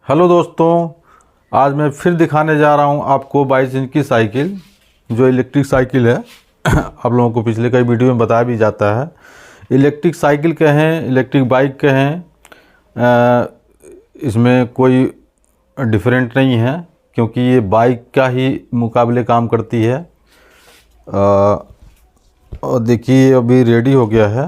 Hello दोस्तों, आज मैं फिर दिखाने जा रहा हूं आपको 22 इंच की साइकिल, जो इलेक्ट्रिक साइकिल है। आप लोगों को पिछले कई वीडियो में बताया भी जाता है। इलेक्ट्रिक साइकिल कहें, इलेक्ट्रिक बाइक कहें, इसमें कोई डिफरेंट नहीं है, क्योंकि ये बाइक का ही मुकाबले काम करती है। और देखिए अभी रेडी हो गया है,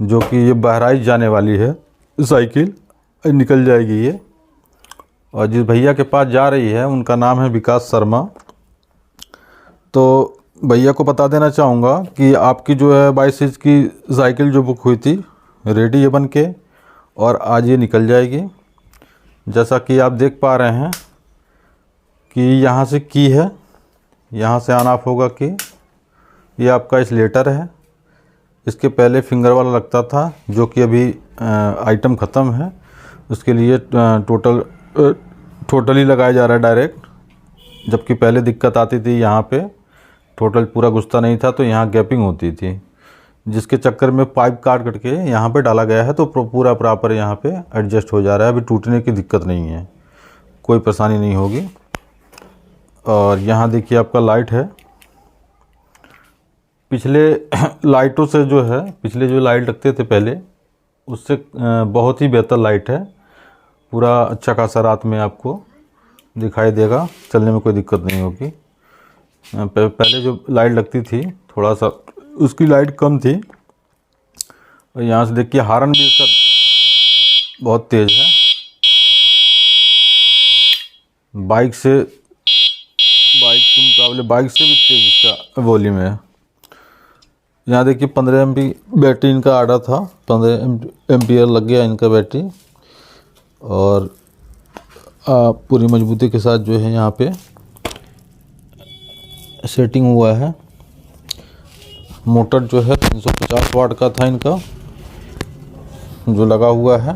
जो कि ये बहराइच जाने वाली है साइकिल, निकल जाएगी ये। और जिस भैया के पास जा रही है उनका नाम है विकास शर्मा। तो भैया को बता देना चाहूँगा कि आपकी जो है 22 इंच की साइकिल जो बुक हुई थी, रेडी है बन के, और आज ये निकल जाएगी। जैसा कि आप देख पा रहे हैं कि यहाँ से की है, यहाँ से ऑन ऑफ होगा कि ये आपका इसलेटर है। इसके पहले फिंगर वाला लगता था, जो कि अभी आइटम ख़त्म है। उसके लिए टोटली लगाया जा रहा है डायरेक्ट, जबकि पहले दिक्कत आती थी यहाँ पे टोटल पूरा घुसता नहीं था, तो यहाँ गैपिंग होती थी, जिसके चक्कर में पाइप काट करके यहाँ पे डाला गया है। तो पूरा प्रॉपर यहाँ पे एडजस्ट हो जा रहा है। अभी टूटने की दिक्कत नहीं है, कोई परेशानी नहीं होगी। और यहाँ देखिए आपका लाइट है। पिछले लाइटों से जो है, पिछले जो लाइट लगते थे पहले, उससे बहुत ही बेहतर लाइट है। पूरा अच्छा खासा रात में आपको दिखाई देगा, चलने में कोई दिक्कत नहीं होगी। पहले जो लाइट लगती थी थोड़ा सा उसकी लाइट कम थी। और यहाँ से देखिए हार्न भी इसका बहुत तेज़ है, बाइक के मुकाबले बाइक से भी तेज़ इसका वॉल्यूम है। यहाँ देखिए 15 एमपी बैटरी इनका आड़ा था, 15 एम्पियर लग गया इनका बैटरी। और पूरी मजबूती के साथ जो है यहाँ पे सेटिंग हुआ है। मोटर जो है 350 वाट का था इनका, जो लगा हुआ है।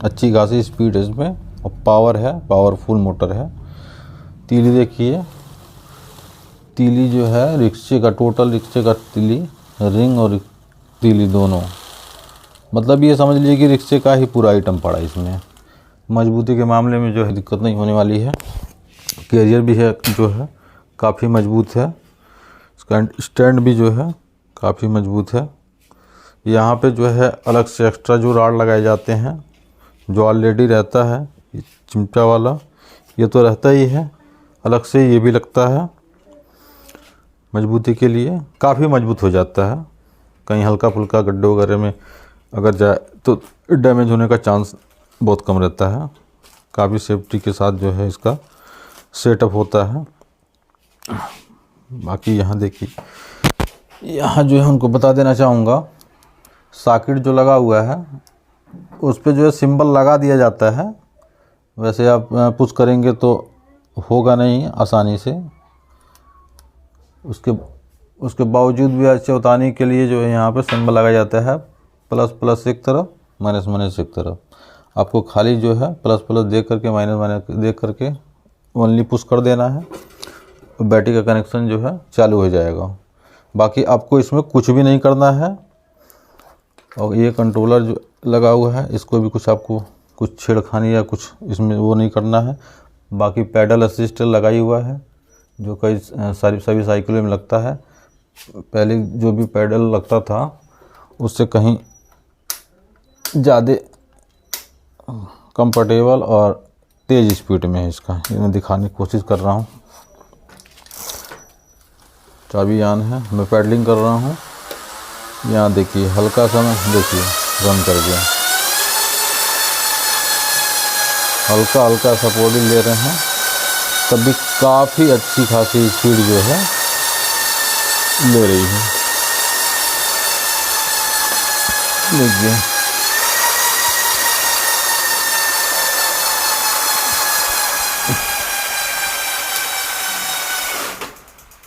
अच्छी खासी स्पीड है इसमें, और पावर है, पावरफुल मोटर है। तीली देखिए, तीली जो है रिक्शे का, टोटल रिक्शे का तीली, रिंग और तीली दोनों, मतलब ये समझ लीजिए कि रिक्शे का ही पूरा आइटम पड़ा इसमें। मजबूती के मामले में जो है दिक्कत नहीं होने वाली है। कैरियर भी है जो है काफ़ी मजबूत है। इसका स्टैंड भी जो है काफ़ी मजबूत है। यहाँ पे जो है अलग से एक्स्ट्रा जो राड लगाए जाते हैं, जो ऑलरेडी रहता है, ये चिमटा वाला ये तो रहता ही है, अलग से ये भी लगता है मजबूती के लिए। काफ़ी मजबूत हो जाता है। कहीं हल्का फुल्का गड्ढे वगैरह में अगर जाए तो डैमेज होने का चांस बहुत कम रहता है। काफ़ी सेफ्टी के साथ जो है इसका सेटअप होता है। बाकी यहाँ देखिए, यहाँ जो है उनको बता देना चाहूँगा, सॉकेट जो लगा हुआ है उस पे जो है सिंबल लगा दिया जाता है। वैसे आप पुश करेंगे तो होगा नहीं आसानी से। उसके बावजूद भी अच्छे उतारने के लिए जो है यहाँ पे सिंबल लगाया जाता है, प्लस प्लस एक तरफ, माइनस माइनस एक तरफ। आपको खाली जो है प्लस प्लस देख करके, माइनस माइनस देख करके ओनली पुश कर देना है, तो बैटरी का कनेक्शन जो है चालू हो जाएगा। बाकी आपको इसमें कुछ भी नहीं करना है। और ये कंट्रोलर जो लगा हुआ है, इसको भी कुछ आपको कुछ छेड़खानी या कुछ इसमें वो नहीं करना है। बाकी पैडल असिस्ट लगाई हुआ है, जो कई सभी साइकिलों में लगता है। पहले जो भी पैडल लगता था उससे कहीं ज़्यादा कंफर्टेबल और तेज़ स्पीड में है इसका। ये मैं दिखाने की कोशिश कर रहा हूँ। चाबी ऑन है, मैं पैडलिंग कर रहा हूँ। यहाँ देखिए हल्का सा, मैं देखिए रन कर गया, हल्का हल्का सपोर्ट ले रहे हैं, तब भी काफ़ी अच्छी खासी स्पीड जो है ले रही है। देखिए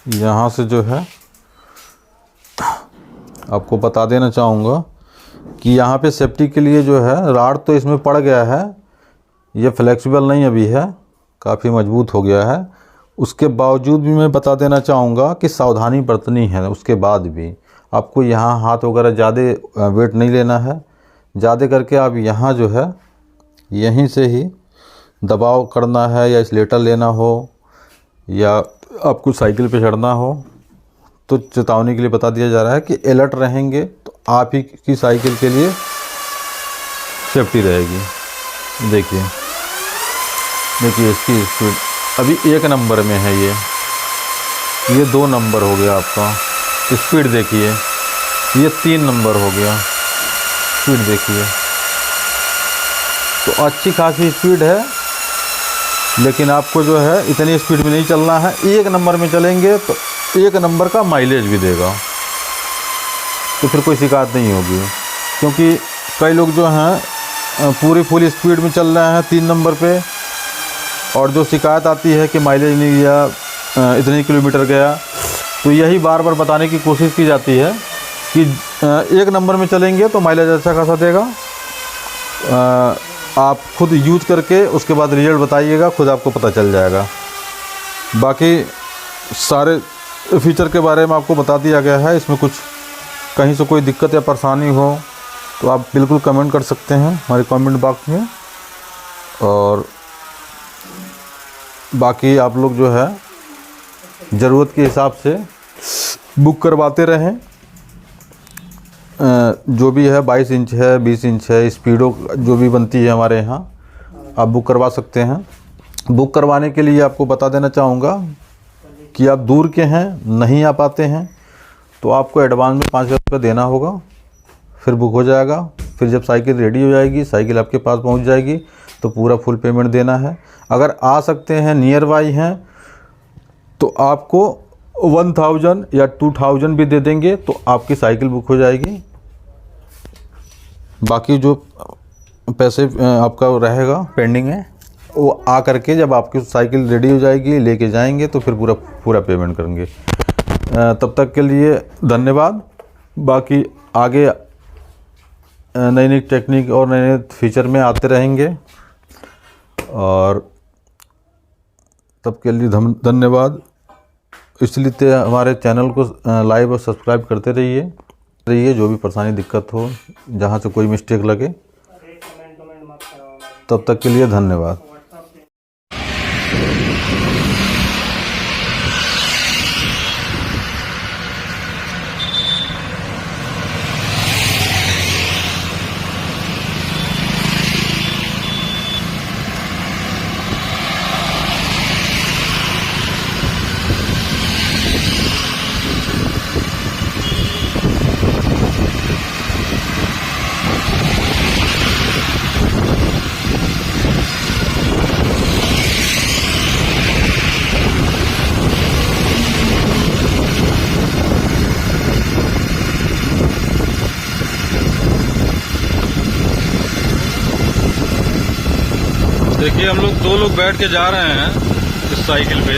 यहाँ से जो है आपको बता देना चाहूँगा कि यहाँ पे सेफ्टी के लिए जो है राड तो इसमें पड़ गया है, ये फ्लेक्सिबल नहीं अभी है, काफ़ी मजबूत हो गया है। उसके बावजूद भी मैं बता देना चाहूँगा कि सावधानी बरतनी है। उसके बाद भी आपको यहाँ हाथ वगैरह ज़्यादा वेट नहीं लेना है। ज़्यादा करके आप यहाँ जो है यहीं से ही दबाव करना है या एक्सीलेटर लेना हो या आपको साइकिल पे चढ़ना हो तो चेतावनी के लिए बता दिया जा रहा है कि अलर्ट रहेंगे तो आप ही की साइकिल के लिए सेफ्टी रहेगी। देखिए इसकी स्पीड अभी 1 नंबर में है, ये 2 नंबर हो गया आपका। स्पीड देखिए, ये 3 नंबर हो गया। स्पीड देखिए, तो अच्छी खासी स्पीड है, लेकिन आपको जो है इतनी स्पीड में नहीं चलना है। 1 नंबर में चलेंगे तो 1 नंबर का माइलेज भी देगा, तो फिर कोई शिकायत नहीं होगी। क्योंकि कई लोग जो हैं पूरी फुल स्पीड में चल रहे हैं 3 नंबर पे, और जो शिकायत आती है कि माइलेज नहीं गया, इतने किलोमीटर गया, तो यही बार बार बताने की कोशिश की जाती है कि 1 नंबर में चलेंगे तो माइलेज अच्छा खासा देगा। आप खुद यूज करके उसके बाद रिजल्ट बताइएगा, खुद आपको पता चल जाएगा। बाकी सारे फीचर के बारे में आपको बता दिया गया है। इसमें कुछ कहीं से कोई दिक्कत या परेशानी हो तो आप बिल्कुल कमेंट कर सकते हैं हमारे कमेंट बॉक्स में। और बाकी आप लोग जो है ज़रूरत के हिसाब से बुक करवाते रहें। जो भी है 22 इंच है, 20 इंच है, स्पीडो जो भी बनती है हमारे यहाँ आप बुक करवा सकते हैं। बुक करवाने के लिए आपको बता देना चाहूँगा कि आप दूर के हैं, नहीं आ पाते हैं, तो आपको एडवांस में 5,000 रुपये देना होगा, फिर बुक हो जाएगा। फिर जब साइकिल रेडी हो जाएगी, साइकिल आपके पास पहुँच जाएगी, तो पूरा फुल पेमेंट देना है। अगर आ सकते हैं, नियर बाई हैं, तो आपको 1,000 या 2,000 भी दे देंगे तो आपकी साइकिल बुक हो जाएगी। बाकी जो पैसे आपका रहेगा पेंडिंग है, वो आ करके जब आपकी साइकिल रेडी हो जाएगी लेके जाएंगे तो फिर पूरा पेमेंट करेंगे। तब तक के लिए धन्यवाद। बाकी आगे नई नई टेक्निक और नए नए फीचर में आते रहेंगे, और तब के लिए धन्यवाद। इसलिए हमारे चैनल को लाइक और सब्सक्राइब करते रहिए। जो भी परेशानी दिक्कत हो, जहाँ से कोई मिस्टेक लगे, तब तक के लिए धन्यवाद। देखिए हम लोग 2 लोग बैठ के जा रहे हैं इस साइकिल पे,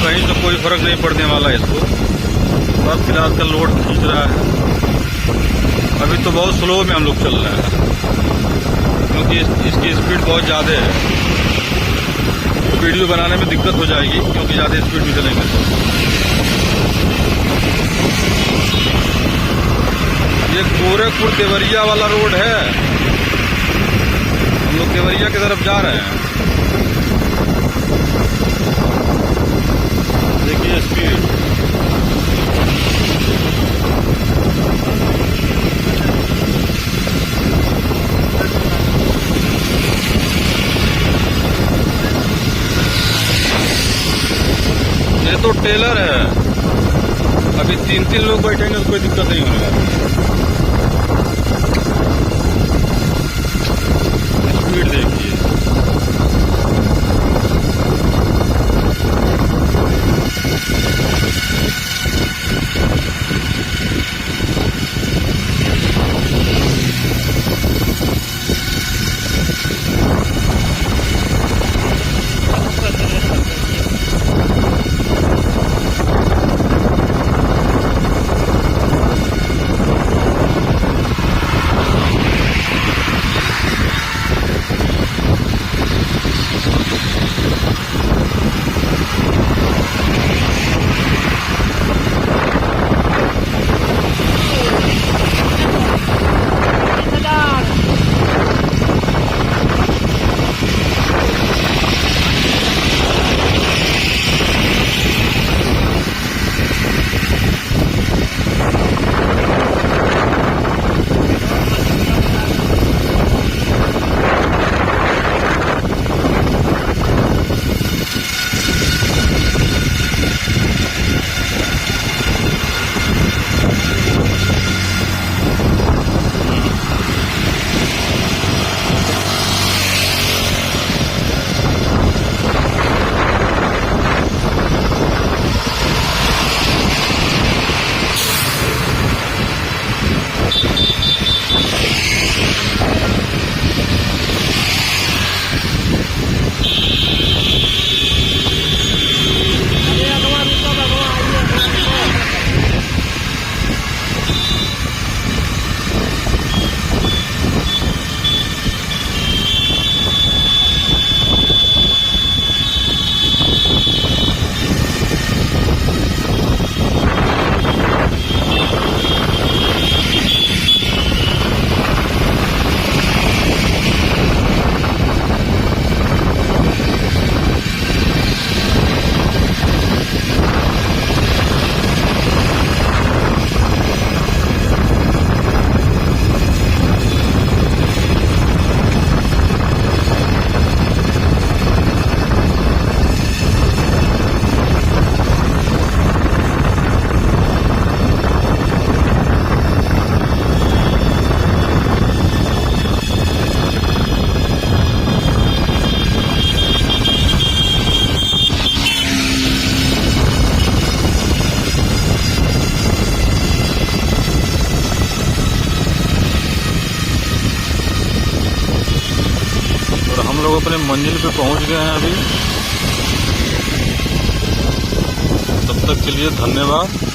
कहीं तो कोई फर्क नहीं पड़ने वाला इसको। बस फिलहाल का लोड खींच रहा है। अभी तो बहुत स्लो में हम लोग चल रहे हैं, क्योंकि इसकी स्पीड बहुत ज़्यादा है। वीडियो बनाने में दिक्कत हो जाएगी क्योंकि ज़्यादा स्पीड में चलेंगे तो। ये गोरखपुर देवरिया वाला रोड है, हम लोग देवरिया की तरफ जा रहे हैं। देखिए स्पीड, ये तो टेलर है। अभी 3-3 लोग बैठेंगे तो कोई दिक्कत नहीं होने वाली। स्पीड देखिए, अपने मंजिल पे पहुंच गए हैं अभी। तब तक के लिए धन्यवाद।